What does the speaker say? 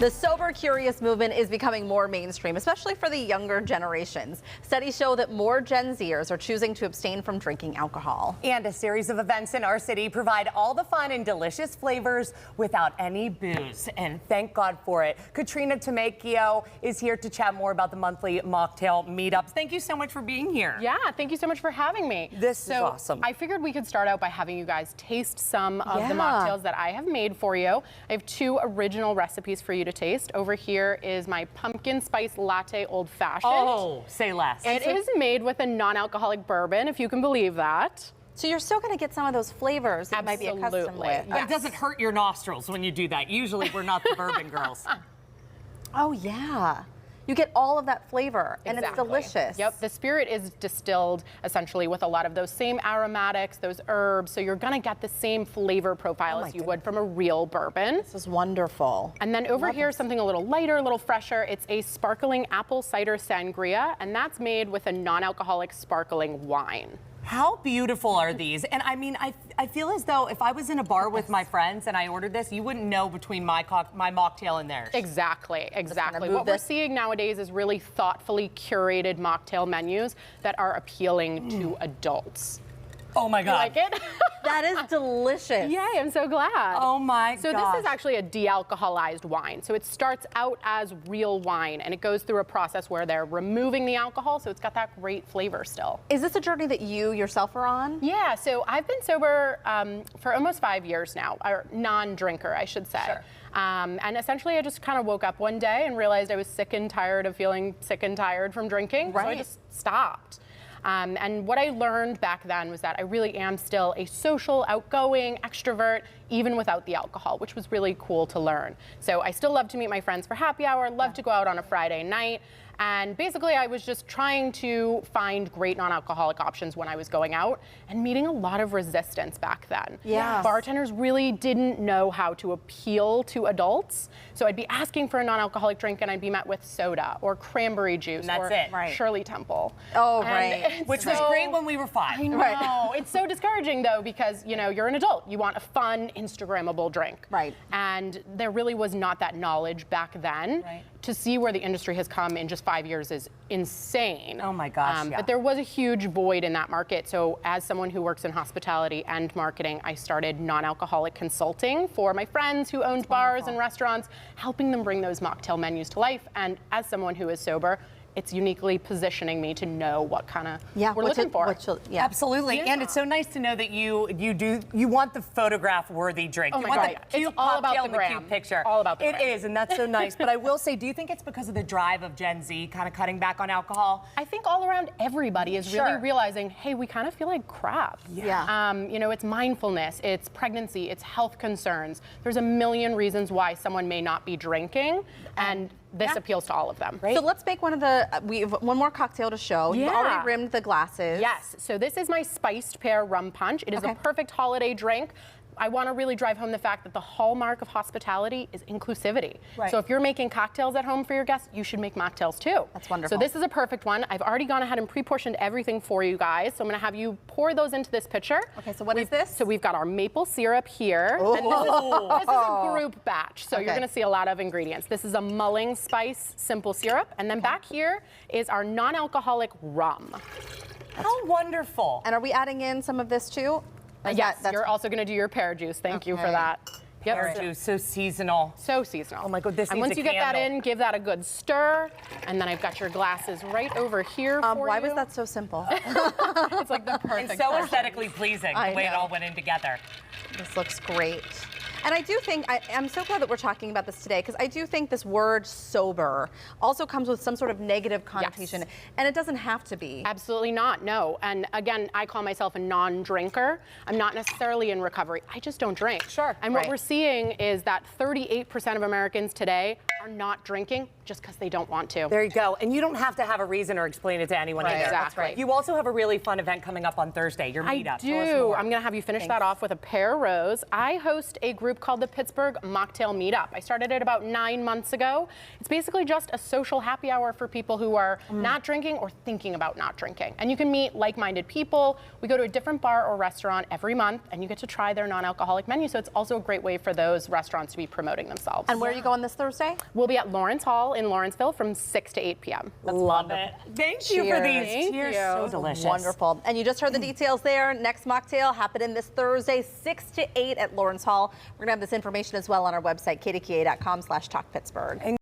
The sober curious movement is becoming more mainstream, especially for the younger generations. Studies show that more Gen Zers are choosing to abstain from drinking alcohol. And a series of events in our city provide all the fun and delicious flavors without any booze. And thank God for it. Katrina Tomacchio is here to chat more about the monthly mocktail meetups. Thank you so much for being here. Yeah, thank you so much for having me. This is awesome. I figured we could start out by having you guys taste some of the mocktails that I have made for you. I have 2 original recipes for you to taste. Over here is my pumpkin spice latte old fashioned. Oh, say less. It is made with a non-alcoholic bourbon, if you can believe that. So you're still going to get some of those flavors that you might be accustomed with. But it doesn't hurt your nostrils when you do that. Usually we're not the bourbon girls. Oh, yeah. You get all of that flavor, and it's delicious. Yep, the spirit is distilled essentially with a lot of those same aromatics, those herbs, so you're gonna get the same flavor profile as you would from a real bourbon. This is wonderful. And then over here, something a little lighter, a little fresher. It's a sparkling apple cider sangria, and that's made with a non-alcoholic sparkling wine. How beautiful are these? And I mean, I feel as though if I was in a bar with my friends and I ordered this, you wouldn't know between my mocktail and theirs. Exactly. What we're seeing nowadays is really thoughtfully curated mocktail menus that are appealing to adults. Oh my God. You like it? That is delicious. Yay, I'm so glad. Oh my God. So this is actually a de-alcoholized wine. So it starts out as real wine and it goes through a process where they're removing the alcohol, so it's got that great flavor still. Is this a journey that you yourself are on? Yeah, so I've been sober for almost 5 years now, or non-drinker, I should say. Sure. And essentially I just kind of woke up one day and realized I was sick and tired of feeling sick and tired from drinking, so I just stopped. And what I learned back then was that I really am still a social, outgoing extrovert, even without the alcohol, which was really cool to learn. So I still love to meet my friends for happy hour, love to go out on a Friday night. And basically I was just trying to find great non-alcoholic options when I was going out and meeting a lot of resistance back then. Yeah. Bartenders really didn't know how to appeal to adults. So I'd be asking for a non-alcoholic drink and I'd be met with soda or cranberry juice or Shirley Temple. Oh, right. Which was great when we were 5. I know. It's so discouraging though because, you know, you're an adult. You want a fun, Instagrammable drink. Right. And there really was not that knowledge back then. Right. To see where the industry has come in just 5 years is insane. Oh my gosh, But there was a huge void in that market. So as someone who works in hospitality and marketing, I started non-alcoholic consulting for my friends who owned bars and restaurants, helping them bring those mocktail menus to life. And as someone who is sober, it's uniquely positioning me to know what kind of we're looking for. Absolutely. Yeah. And it's so nice to know that you want the photograph-worthy drink. Oh you my want God. the cute It's all about cocktail the and the gram. cute picture. All about the gram. It is, and that's so nice. But I will say, do you think it's because of the drive of Gen Z kind of cutting back on alcohol? I think all around everybody is really realizing, hey, we kind of feel like crap. Yeah. You know, it's mindfulness, it's pregnancy, it's health concerns. There's a million reasons why someone may not be drinking, and this appeals to all of them. So let's make one of the, we have one more cocktail to show. You've already rimmed the glasses. Yes, so this is my spiced pear rum punch. It is a perfect holiday drink. I want to really drive home the fact that the hallmark of hospitality is inclusivity. So if you're making cocktails at home for your guests, you should make mocktails too. That's wonderful. So this is a perfect one. I've already gone ahead and pre-portioned everything for you guys. So I'm going to have you pour those into this pitcher. Okay, so what is this? So we've got our maple syrup here. And this is a group batch, so you're going to see a lot of ingredients. This is a mulling spice simple syrup. And then back here is our non-alcoholic rum. How wonderful. And are we adding in some of this too? Yes, you're also going to do your pear juice. Thank you for that. Pear juice, so seasonal. So seasonal. Oh my God, this And needs once you get that in, give that a good stir. And then I've got your glasses right over here for why you. was that so simple? It's like the perfect And so aesthetically pleasing, the way it all went in together. This looks great. And I do think, I'm so glad that we're talking about this today, because I do think this word sober also comes with some sort of negative connotation, and it doesn't have to be. Absolutely not, no. And again, I call myself a non-drinker. I'm not necessarily in recovery. I just don't drink. And what we're seeing is that 38% of Americans today are not drinking just because they don't want to. There you go. And you don't have to have a reason or explain it to anyone either. Exactly. You also have a really fun event coming up on Thursday, your meetup. I do. I'm going to have you finish that off with a pear rose. I host a group called the Pittsburgh Mocktail Meetup. I started it about 9 months ago. It's basically just a social happy hour for people who are not drinking or thinking about not drinking. And you can meet like-minded people. We go to a different bar or restaurant every month, and you get to try their non-alcoholic menu. So it's also a great way for those restaurants to be promoting themselves. And where are you going this Thursday? We'll be at Lawrence Hall in Lawrenceville from 6 to 8 p.m. Love it. Thank you for these. Thank Cheers. you. So delicious. Wonderful. And you just heard the details there. Next mocktail happening this Thursday, 6 to 8 at Lawrence Hall. We're going to have this information as well on our website, kdka.com/talkpittsburgh.